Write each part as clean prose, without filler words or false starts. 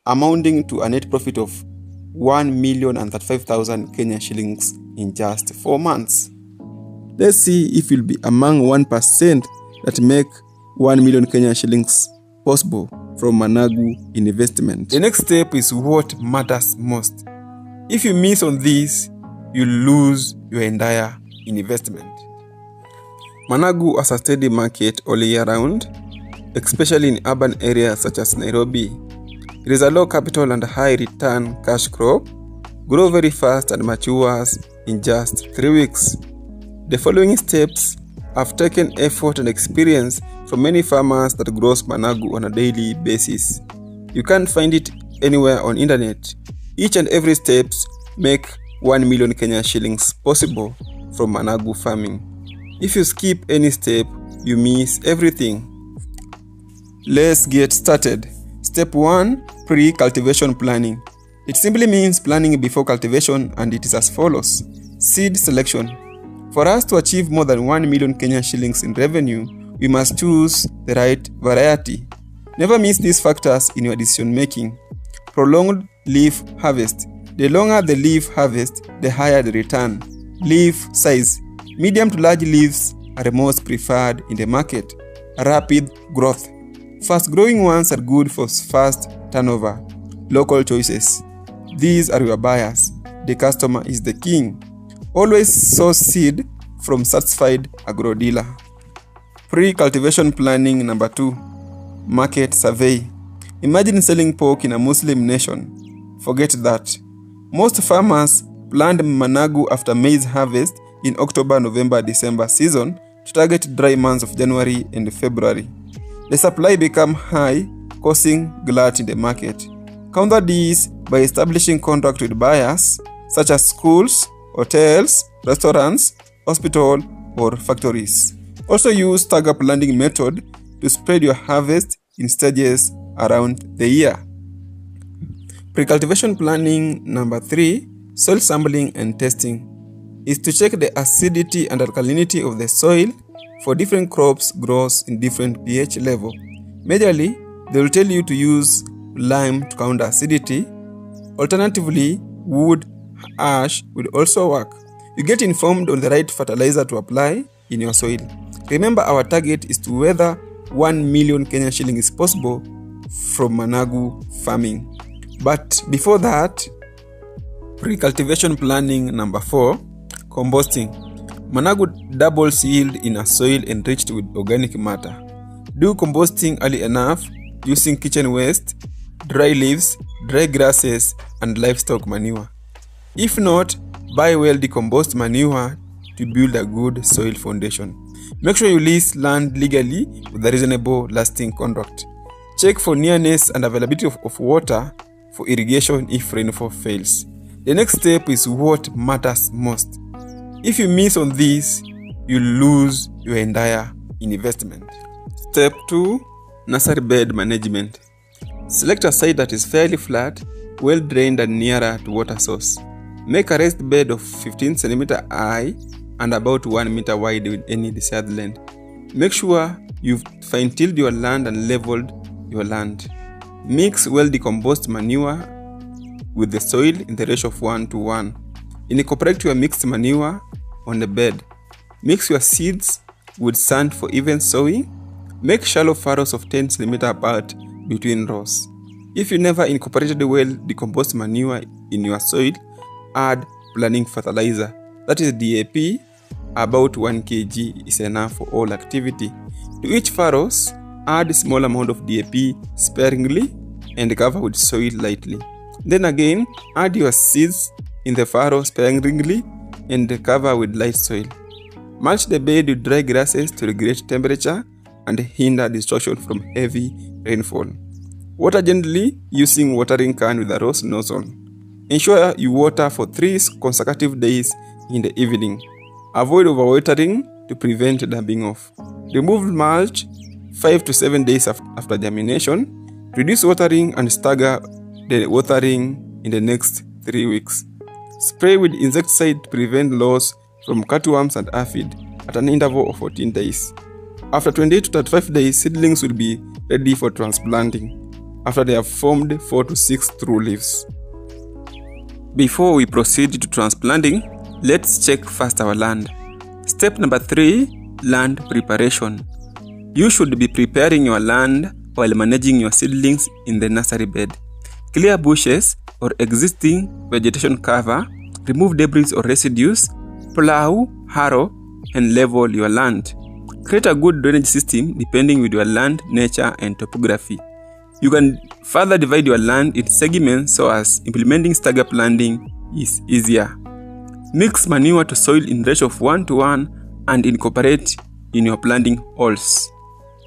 amounting to a net profit of 1,035,000 Kenya shillings in just 4 months. Let's see if you'll be among 1% that make 1 million Kenya shillings possible from Manangu investment. The next step is what matters most. If you miss on this, you lose your entire investment. Manangu has a steady market all year round, especially in urban areas such as Nairobi. It is a low capital and high return cash crop, grows very fast and matures in just 3 weeks. The following steps have taken effort and experience from many farmers that grows Manangu on a daily basis. You can't find it anywhere on internet. Each and every steps make 1 million Kenya shillings possible from Manangu farming. If you skip any step, you miss everything. Let's get started. Step 1. Pre-cultivation planning. It simply means planning before cultivation, and it is as follows. Seed selection. For us to achieve more than 1 million Kenya shillings in revenue, we must choose the right variety. Never miss these factors in your decision making. Prolonged leaf harvest. The longer the leaf harvest, the higher the return. Leaf size. Medium to large leaves are the most preferred in the market. Rapid growth. Fast growing ones are good for fast turnover. Local choices. These are your buyers. The customer is the king. Always source seed from certified agro dealer. Pre-cultivation planning number 2. Market survey. Imagine selling pork in a Muslim nation. Forget that. Most farmers plant Manangu after maize harvest in October, November, December season to target dry months of January and February. The supply become high, causing glut in the market. Counter this by establishing contract with buyers such as schools, hotels, restaurants, hospitals, or factories. Also use stagger planting method to spread your harvest in stages around the year. Pre-cultivation planning number 3, soil sampling and testing, is to check the acidity and alkalinity of the soil for different crops grows in different pH level. Majorly, they will tell you to use lime to counter acidity. Alternatively, wood, ash will also work. You get informed on the right fertilizer to apply in your soil. Remember, our target is to whether 1 million Kenya shilling is possible from Manangu farming. But before that, pre-cultivation planning number 4, composting. Manangu doubles yield in a soil enriched with organic matter. Do composting early enough using kitchen waste, dry leaves, dry grasses, and livestock manure. If not, buy well decomposed manure to build a good soil foundation. Make sure you lease land legally with a reasonable lasting contract. Check for nearness and availability of water for irrigation if rainfall fails. The next step is what matters most. If you miss on this, you lose your entire investment. Step 2. Nursery bed management. Select a site that is fairly flat, well drained and nearer to water source. Make a raised bed of 15 cm high and about 1 meter wide with any desired length. Make sure you've fine-tilled your land and leveled your land. Mix well decomposed manure with the soil in the ratio of 1:1. Incorporate your mixed manure on the bed. Mix your seeds with sand for even sowing. Make shallow furrows of 10 cm apart between rows. If you never incorporated well decomposed manure in your soil, add planting fertilizer. That is DAP. About 1 kg is enough for all activity. To each furrows, add small amount of DAP sparingly and cover with soil lightly. Then again, add your seeds in the furrow sparingly and cover with light soil. Mulch the bed with dry grasses to regulate temperature and hinder destruction from heavy rainfall. Water gently using watering can with a rose nozzle. Ensure you water for 3 consecutive days in the evening. Avoid overwatering to prevent damping off. Remove mulch 5 to 7 days after germination. Reduce watering and stagger the watering in the next 3 weeks. Spray with insecticide to prevent loss from cutworms and aphid at an interval of 14 days. After 28 to 35 days, seedlings will be ready for transplanting. after they have formed 4 to 6 true leaves. Before we proceed to transplanting, let's check first our land. Step number 3, land preparation. You should be preparing your land while managing your seedlings in the nursery bed. Clear bushes or existing vegetation cover, remove debris or residues, plow, harrow, and level your land. Create a good drainage system depending with your land, nature, and topography. You can further divide your land into segments so as implementing stagger planting is easier. Mix manure to soil in ratio of 1:1 and incorporate in your planting holes.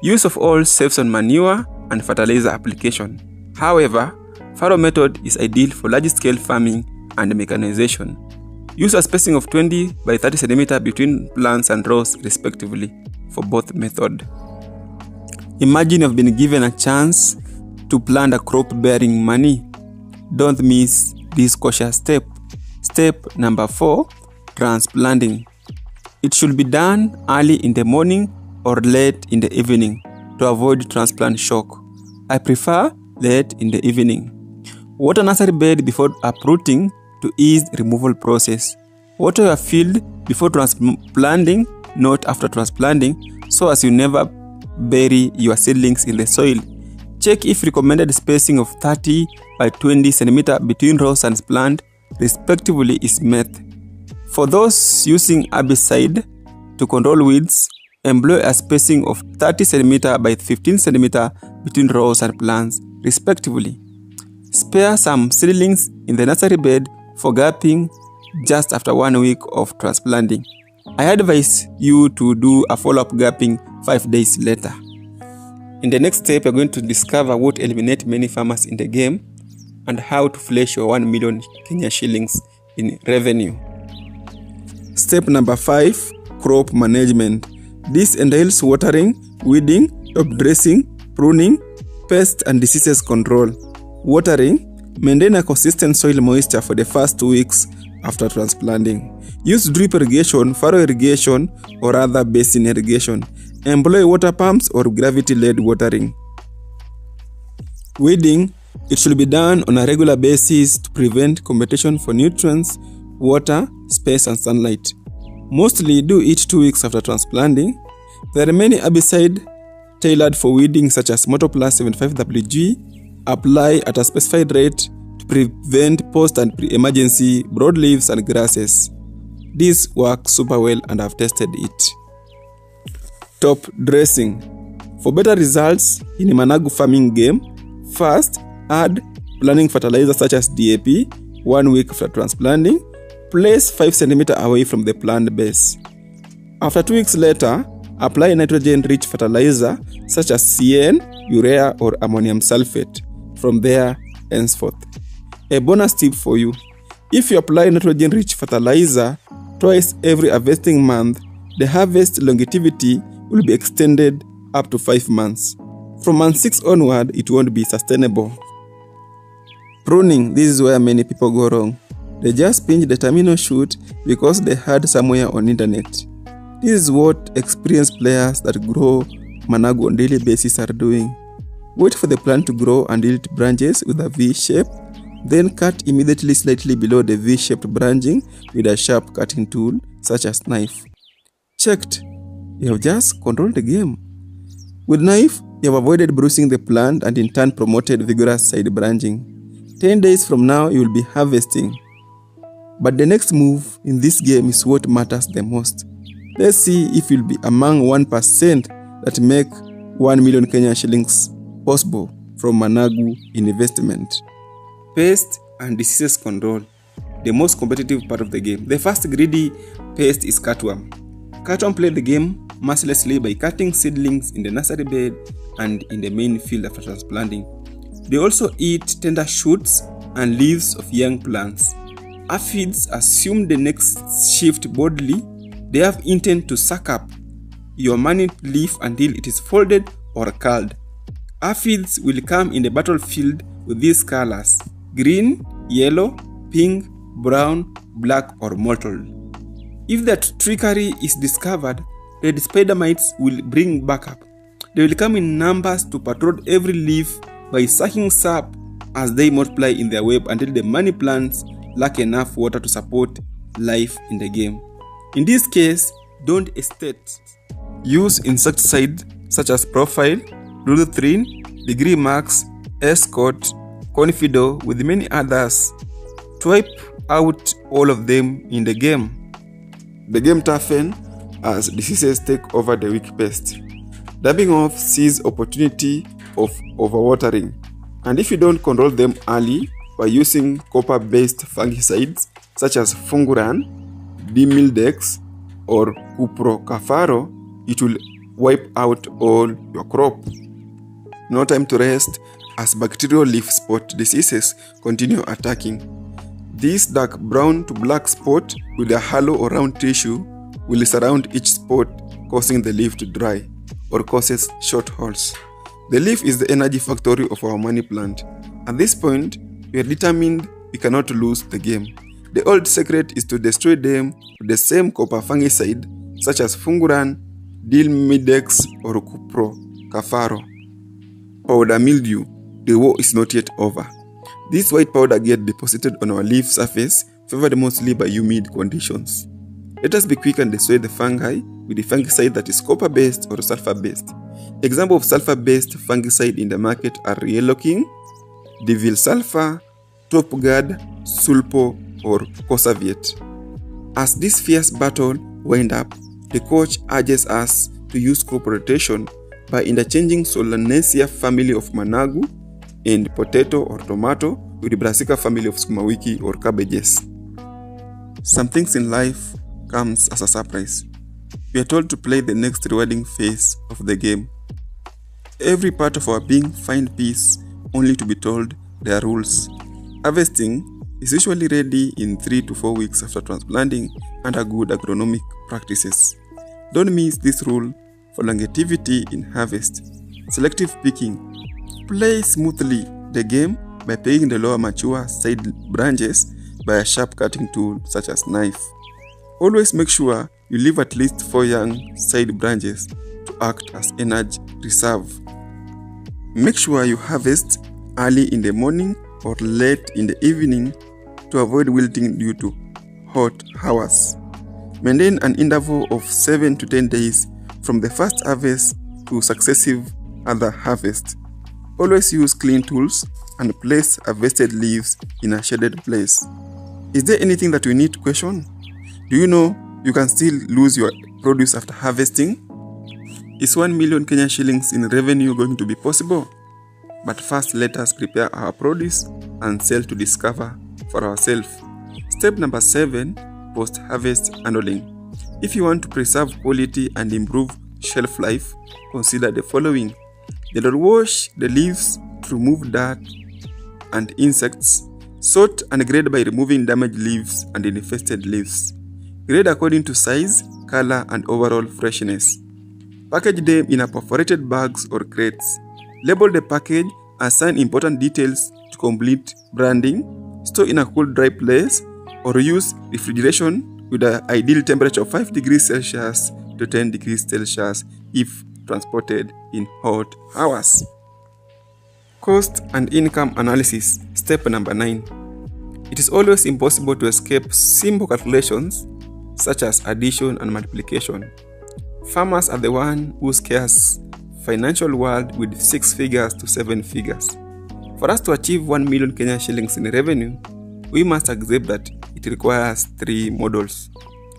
Use of holes saves on manure and fertilizer application. However, farrow method is ideal for large-scale farming and mechanization. Use a spacing of 20 by 30 cm between plants and rows respectively for both methods. Imagine you've been given a chance to plant a crop bearing money. Don't miss this cautious step. Step number 4, transplanting. It should be done early in the morning or late in the evening to avoid transplant shock. I prefer late in the evening. Water nursery bed before uprooting to ease removal process. Water your field before transplanting, not after transplanting, so as you never bury your seedlings in the soil. Check if recommended spacing of 30 by 20 cm between rows and plant respectively is met. For those using herbicide to control weeds, employ a spacing of 30 cm by 15 cm between rows and plants respectively. Spare some seedlings in the nursery bed for gapping just after 1 week of transplanting. I advise you to do a follow-up gapping 5 days later. In the next step, you're going to discover what eliminate many farmers in the game and how to flash your 1 million Kenya shillings in revenue. Step number 5, crop management. This entails watering, weeding, top dressing, pruning, pest and diseases control. Watering, maintain a consistent soil moisture for the first 2 weeks after transplanting. Use drip irrigation, furrow irrigation, or other basin irrigation. Employ water pumps or gravity-led watering. Weeding, it should be done on a regular basis to prevent competition for nutrients, water, space, and sunlight. Mostly do it 2 weeks after transplanting. There are many herbicides tailored for weeding such as Motoplus 75WG. Apply at a specified rate to prevent post and pre-emergency broadleaves and grasses. This works super well and I've tested it. Top dressing. For better results in a Manangu farming game, first add planting fertilizer such as DAP 1 week after transplanting. Place 5 cm away from the plant base. After 2 weeks later, apply nitrogen-rich fertilizer such as CN, urea, or ammonium sulfate. From there, henceforth. A bonus tip for you. If you apply nitrogen-rich fertilizer twice every harvesting month, the harvest longevity will be extended up to 5 months. From month 6 onward, it won't be sustainable. Pruning, this is where many people go wrong. They just pinch the terminal shoot because they heard somewhere on internet. This is what experienced players that grow Manangu on daily basis are doing. Wait for the plant to grow and yield branches with a V shape, then cut immediately slightly below the V-shaped branching with a sharp cutting tool such as knife. Checked. You have just controlled the game. With knife, you have avoided bruising the plant and in turn promoted vigorous side branching. 10 days from now, you will be harvesting. But the next move in this game is what matters the most. Let's see if you'll be among 1% that make 1 million Kenya shillings possible from Manangu investment. Pest and diseases control, the most competitive part of the game. The first greedy pest is cutworm. Cutworm play the game mercilessly by cutting seedlings in the nursery bed and in the main field after transplanting. They also eat tender shoots and leaves of young plants. Aphids assume the next shift boldly. They have intent to suck up your managed leaf until it is folded or curled. Aphids will come in the battlefield with these colors: green, yellow, pink, brown, black, or mottled. If that trickery is discovered, the spider mites will bring backup. They will come in numbers to patrol every leaf by sucking sap as they multiply in their web until the money plants lack enough water to support life in the game. In this case, don't hesitate. Use insecticide such as Profile, Luthrin, Degree Max, Escort, Confido with many others to wipe out all of them in the game. The game toughens as diseases take over the weak pest. Dabbing off sees opportunity of overwatering, and if you don't control them early by using copper-based fungicides such as Funguran, Dimildex, or Cuprocafaro, it will wipe out all your crop. No time to rest as bacterial leaf spot diseases continue attacking. This dark brown to black spot with a hollow or round tissue will surround each spot, causing the leaf to dry or causes short holes. The leaf is the energy factory of our money plant. At this point, we are determined we cannot lose the game. The old secret is to destroy them with the same copper fungicide such as Funguran, Dilmidex, or Cuprocafaro. Powder mildew. The war is not yet over. This white powder gets deposited on our leaf surface, favored mostly by humid conditions. Let us be quick and destroy the fungi with the fungicide that is copper-based or sulfur-based. Examples of sulfur-based fungicide in the market are Yellow King, Devil Sulfur, Top Guard, Sulpo, or Cosaviet. As this fierce battle winds up, the coach urges us to use crop rotation by interchanging Solanaceae family of Manangu and potato or tomato with the Brassica family of sukuma or cabbages. Some things in life comes as a surprise. We are told to play the next rewarding phase of the game. Every part of our being finds peace only to be told there are rules. Harvesting is usually ready in 3 to 4 weeks after transplanting under good agronomic practices. Don't miss this rule for longevity in harvest. Selective picking. Play smoothly the game by picking the lower mature side branches by a sharp cutting tool such as knife. Always make sure you leave at least 4 young side branches to act as energy reserve. Make sure you harvest early in the morning or late in the evening to avoid wilting due to hot hours. Maintain an interval of 7 to 10 days from the first harvest to successive other harvests. Always use clean tools and place harvested leaves in a shaded place. Is there anything that you need to question? Do you know you can still lose your produce after harvesting? Is 1 million Kenya shillings in revenue going to be possible? But first, let us prepare our produce and sell to discover for ourselves. Step number 7, post-harvest handling. If you want to preserve quality and improve shelf life, consider the following. Wash the leaves to remove dirt and insects. Sort and grade by removing damaged leaves and infested leaves. Grade according to size, color, and overall freshness. Package them in a perforated bags or crates. Label the package, assign important details to complete branding, store in a cool dry place, or use refrigeration with an ideal temperature of 5 degrees Celsius to 10 degrees Celsius if transported in hot hours. Cost and income analysis. Step number 9. It is always impossible to escape simple calculations such as addition and multiplication. Farmers are the one who scares financial world with 6 figures to 7 figures. For us to achieve 1 million Kenya shillings in revenue, we must accept that it requires 3 models.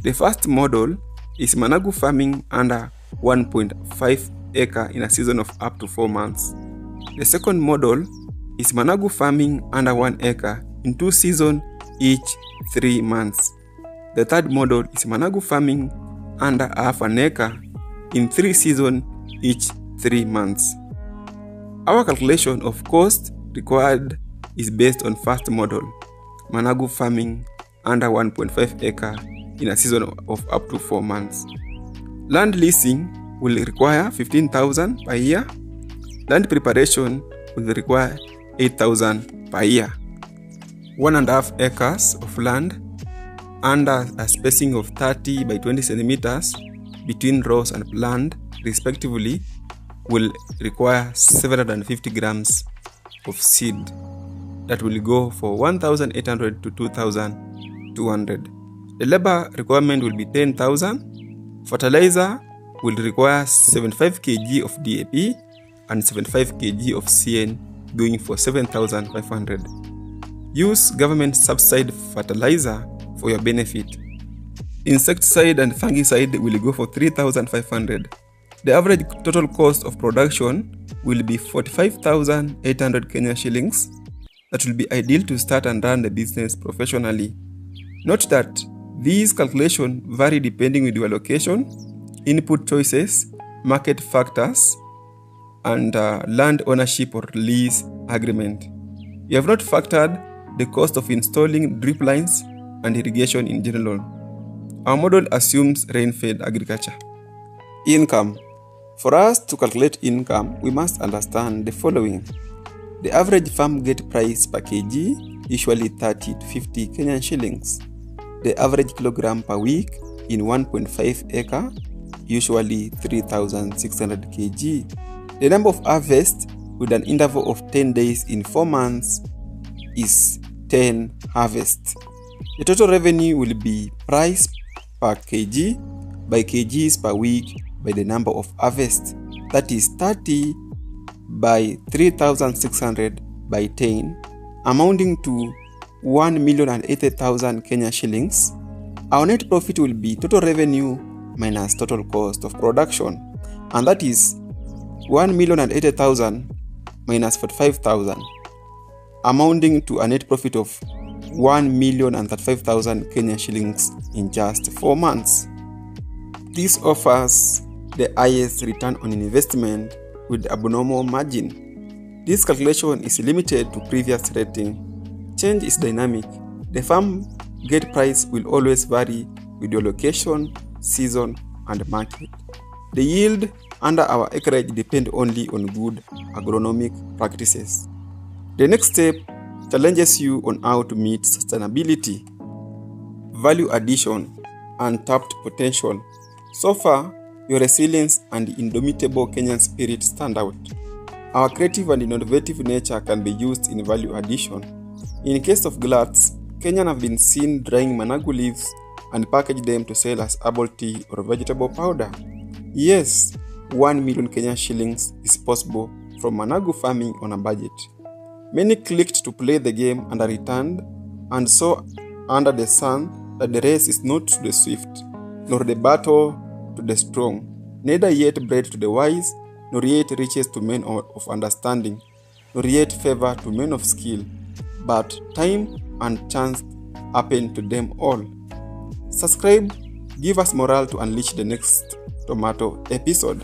The first model is Manangu farming under 1.5 acre in a season of up to 4 months. The second model is Manangu farming under 1 acre in 2 seasons each 3 months. The third model is Manangu farming under half an acre in 3 seasons each 3 months. Our calculation of cost required is based on first model, Manangu farming under 1.5 acre in a season of up to 4 months. Land leasing will require 15,000 per year. Land preparation will require 8,000 per year. 1.5 acres of land under a spacing of 30 by 20 centimeters between rows and plant respectively will require 750 grams of seed that will go for 1,800 to 2,200. The labor requirement will be 10,000. Fertilizer will require 75 kg of DAP and 75 kg of CN, going for 7,500. Use government subsidized fertilizer for your benefit. Insecticide and fungicide will go for 3,500. The average total cost of production will be 45,800 Kenya shillings. That will be ideal to start and run the business professionally. Note that these calculations vary depending on your location, input choices, market factors, and land ownership or lease agreement. You have not factored the cost of installing drip lines and irrigation in general. Our model assumes rain-fed agriculture. Income. For us to calculate income, we must understand the following. The average farm gate price per kg, usually 30 to 50 Kenyan shillings. The average kilogram per week in 1.5 acre, usually 3,600 kg. The number of harvests with an interval of 10 days in 4 months is 10 harvests. The total revenue will be price per kg by kgs per week by the number of harvests, that is 30 by 3,600 by 10, amounting to 1,080,000 Kenya shillings. Our net profit will be total revenue minus total cost of production, and that is 1,080,000 minus 45,000, amounting to a net profit of 1,035,000 Kenya shillings in just 4 months. This offers the highest return on investment with abnormal margin. This calculation is limited to previous rating. Change is dynamic. The farm gate price will always vary with your location, season, and market. The yield under our acreage depend only on good agronomic practices. The next step challenges you on how to meet sustainability, value addition, and untapped potential. So far, your resilience and indomitable Kenyan spirit stand out. Our creative and innovative nature can be used in value addition. In case of gluts, Kenyans have been seen drying Manangu leaves and package them to sell as herbal tea or vegetable powder. Yes, 1 million Kenyan shillings is possible from Manangu farming on a budget. Many clicked to play the game and are returned and saw under the sun that the race is not to the swift, nor the battle to the strong, neither yet bread to the wise, nor yet riches to men of understanding, nor yet favor to men of skill, but time and chance happen to them all. Subscribe, give us morale to unleash the next tomato episode.